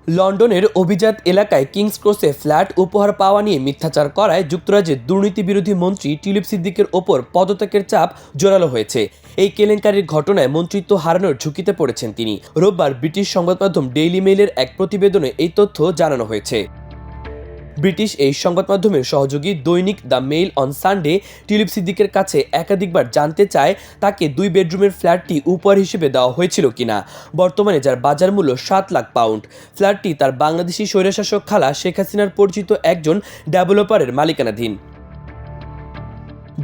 লন্ডনের অভিজাত এলাকায় কিংস ক্রসে ফ্ল্যাট উপহার পাওয়া নিয়ে মিথ্যাচার করায় যুক্তরাজ্যের দুর্নীতিবিরোধী মন্ত্রী টিউলিপ সিদ্দিকের ওপর পদত্যাগের চাপ জোরালো হয়েছে। এই কেলেঙ্কারির ঘটনায় মন্ত্রিত্ব হারানোর ঝুঁকিতে পড়েছেন তিনি। রোববার ব্রিটিশ সংবাদমাধ্যম ডেইলি মেইলের এক প্রতিবেদনে এই তথ্য জানানো হয়েছে। ব্রিটিশ এই সংবাদ মাধ্যমের সহযোগী দৈনিক the mail on Sunday tulip সিদ্দিকের কাছে একাধিকবার জানতে চায় তাকে 2 বেডরুমের ফ্ল্যাটটি উপহার হিসেবে দেওয়া হয়েছিল কিনা, বর্তমানে যার বাজার মূল্য 7 লাখ পাউন্ড। ফ্ল্যাটটি তার বাংলাদেশি স্বৈরশাসক খালা শেখ হাসিনার পরিচিত একজন ডেভেলপারের মালিকানাধীন।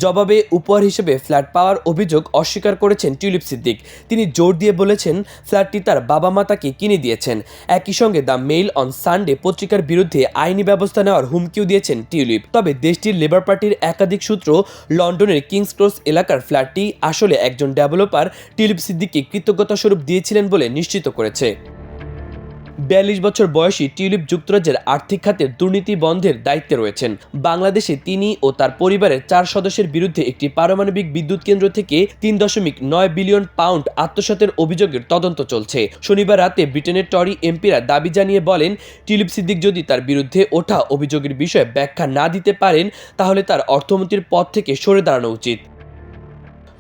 জবাবে উপহার হিসেবে ফ্ল্যাট পাওয়ার অভিযোগ অস্বীকার করেছেন টিউলিপ সিদ্দিক। তিনি জোর দিয়ে বলেছেন ফ্ল্যাটটি তার বাবা মা তাকে কিনে দিয়েছেন। একই সঙ্গে দ্য মেইল অন সানডে পত্রিকার বিরুদ্ধে আইনি ব্যবস্থা নেওয়ার হুমকিও দিয়েছেন টিউলিপ। তবে দেশটির লেবার পার্টির একাধিক সূত্র লন্ডনের কিংস ক্রস এলাকার ফ্ল্যাটটি আসলে একজন ডেভেলপার টিউলিপ সিদ্দিককে কৃতজ্ঞতা স্বরূপ দিয়েছিলেন বলে নিশ্চিত করেছে। 42 বছর বয়সী টিউলিপ যুক্তরাজ্যের আর্থিক খাতের দুর্নীতি বন্ধের দায়িত্বে রয়েছেন। বাংলাদেশে তিনি ও তার পরিবারের 4 সদস্যের বিরুদ্ধে একটি পারমাণবিক বিদ্যুৎ কেন্দ্র থেকে 3.9 বিলিয়ন পাউন্ড আত্মসাতের অভিযোগের তদন্ত চলছে। শনিবার রাতে ব্রিটেনের টরি এমপিরা দাবি জানিয়ে বলেন, টিউলিপ সিদ্দিক যদি তার বিরুদ্ধে ওঠা অভিযোগের বিষয়ে ব্যাখ্যা না দিতে পারেন তাহলে তার অর্থমন্ত্রীর পদ থেকে সরে দাঁড়ানো উচিত।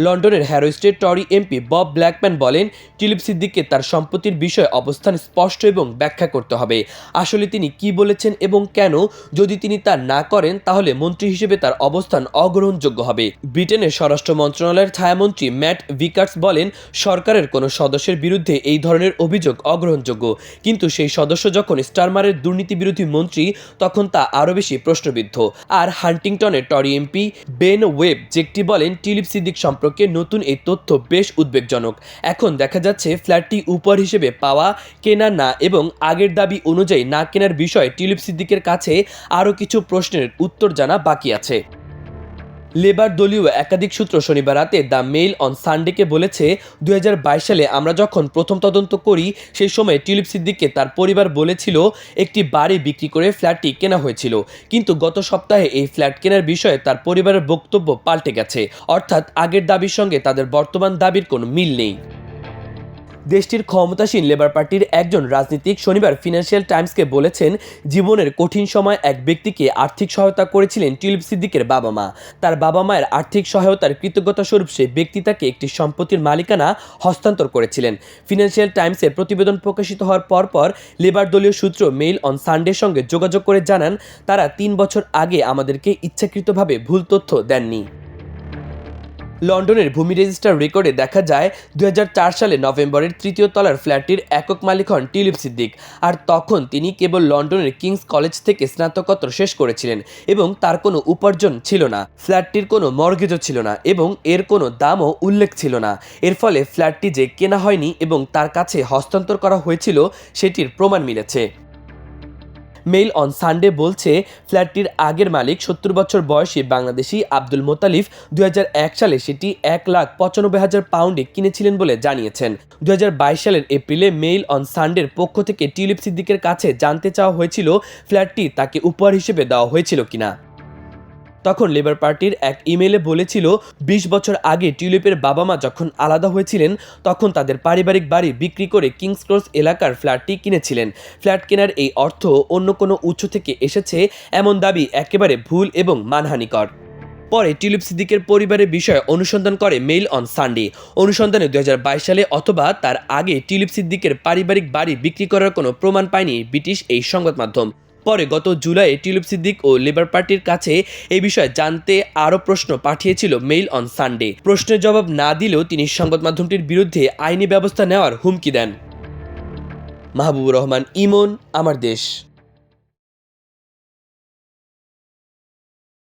লন্ডনের হ্যারো স্টেট টরি এমপি বব ব্ল্যাকম্যান বলেন, টিউলিপ সিদ্দিককে তার সম্পত্তির বিষয়ে অবস্থান স্পষ্ট এবং ব্যাখ্যা করতে হবে। আসলে তিনি কি বলেছেন এবং কেন, যদি তিনি তা না করেন তাহলে মন্ত্রী হিসেবে তার অবস্থান অগ্রহণযোগ্য হবে। ব্রিটেনের স্বরাষ্ট্র মন্ত্রণালয়ের ছায়ামন্ত্রী ম্যাট ভিকার্স বলেন, সরকারের কোনো সদস্যের বিরুদ্ধে এই ধরনের অভিযোগ অগ্রহণযোগ্য, কিন্তু সেই সদস্য যখন স্টারমারের দুর্নীতি বিরোধী মন্ত্রী তখন তা আরও বেশি প্রশ্নবিদ্ধ। আর হান্টিংটনের টরি এমপি বেন ওয়েব জেকটি বলেন, টিউলিপ সিদ্দিক সম্পর্কে নতুন এই তথ্য বেশ উদ্বেগজনক। এখন দেখা যাচ্ছে ফ্ল্যাটটি উপহার হিসেবে পাওয়া, কেনা না এবং আগের দাবি অনুযায়ী না কেনার বিষয়ে টিউলিপ সিদ্দিকের কাছে আরও কিছু প্রশ্নের উত্তর জানা বাকি আছে। লেবার দলীয় একাধিক সূত্র শনিবার রাতে দ্য মেইল অন সানডেকে বলেছে, 2022 সালে আমরা যখন প্রথম তদন্ত করি সেই সময় টিউলিপ সিদ্দিককে তার পরিবার বলেছিল একটি বাড়ি বিক্রি করে ফ্ল্যাটটি কেনা হয়েছিল, কিন্তু গত সপ্তাহে এই ফ্ল্যাট কেনার বিষয়ে তার পরিবারের বক্তব্য পাল্টে গেছে। অর্থাৎ আগের দাবির সঙ্গে তাদের বর্তমান দাবির কোনো মিল নেই। দেশটির ক্ষমতাসীন লেবার পার্টির একজন রাজনীতিক শনিবার ফিনান্সিয়াল টাইমসকে বলেছেন, জীবনের কঠিন সময় এক ব্যক্তিকে আর্থিক সহায়তা করেছিলেন টিউলিপ সিদ্দিকের বাবা মা। তার বাবা মায়ের আর্থিক সহায়তার কৃতজ্ঞতা স্বরূপ সেই ব্যক্তি তাকে একটি সম্পত্তির মালিকানা হস্তান্তর করেছিলেন। ফিনান্সিয়াল টাইমসের প্রতিবেদন প্রকাশিত হওয়ার পরপর লেবার দলীয় সূত্র মেইল অন সানডের সঙ্গে যোগাযোগ করে জানান, তারা 3 বছর আগে আমাদেরকে ইচ্ছাকৃতভাবে ভুল তথ্য দেননি। লন্ডনের ভূমি রেজিস্টার রেকর্ডে দেখা যায় 2004 সালে নভেম্বরের 3য় তলার ফ্ল্যাটটির একক মালিক হন টিউলিপ সিদ্দিক। আর তখন তিনি কেবল লন্ডনের কিংস কলেজ থেকে স্নাতকোত্তর শেষ করেছিলেন এবং তার কোনো উপার্জন ছিল না। ফ্ল্যাটটির কোনো মর্গেজও ছিল না এবং এর কোনো দামও উল্লেখ ছিল না। এর ফলে ফ্ল্যাটটি যে কেনা হয়নি এবং তার কাছে হস্তান্তর করা হয়েছিল সেটির প্রমাণ মিলেছে। মেইল অন সানডে বলছে, ফ্ল্যাটটির আগের মালিক 70 বছর বয়সী বাংলাদেশি আব্দুল মোতালিফ 2001 সালে সেটি 1,95,000 পাউন্ডে কিনেছিলেন বলে জানিয়েছেন। 2022 সালের এপ্রিলে মেইল অন সানডের পক্ষ থেকে টিউলিপ সিদ্দিকের কাছে জানতে চাওয়া হয়েছিল ফ্ল্যাটটি তাকে উপহার হিসেবে দেওয়া হয়েছিল কিনা। তখন লেবার পার্টির এক ইমেইলে বলেছিল, 20 বছর আগে টিউলিপের বাবা মা যখন আলাদা হয়েছিলেন তখন তাদের পারিবারিক বাড়ি বিক্রি করে কিংস ক্রস এলাকার ফ্ল্যাটটি কিনেছিলেন। ফ্ল্যাট কেনার এই অর্থ অন্য কোনো উৎস থেকে এসেছে এমন দাবি একেবারে ভুল এবং মানহানিকর। পরে টিউলিপ সিদ্দিকের পরিবারের বিষয়ে অনুসন্ধান করে মেইল অন সানডে। অনুসন্ধানে 2022 সালে অথবা তার আগে টিউলিপ সিদ্দিকের পারিবারিক বাড়ি বিক্রি করার কোনো প্রমাণ পায়নি ব্রিটিশ এই সংবাদ মাধ্যম। পরে গত জুলাইয়ে টিউলিপ সিদ্দিক ও লেবার পার্টির কাছে এই বিষয়ে জানতে আরও প্রশ্ন পাঠিয়েছিল মেইল অন সানডে। প্রশ্নের জবাব না দিলেও তিনি সংবাদ মাধ্যমটির বিরুদ্ধে আইনি ব্যবস্থা নেওয়ার হুমকি দেন। মাহবুবুর রহমান ইমন, আমার দেশ।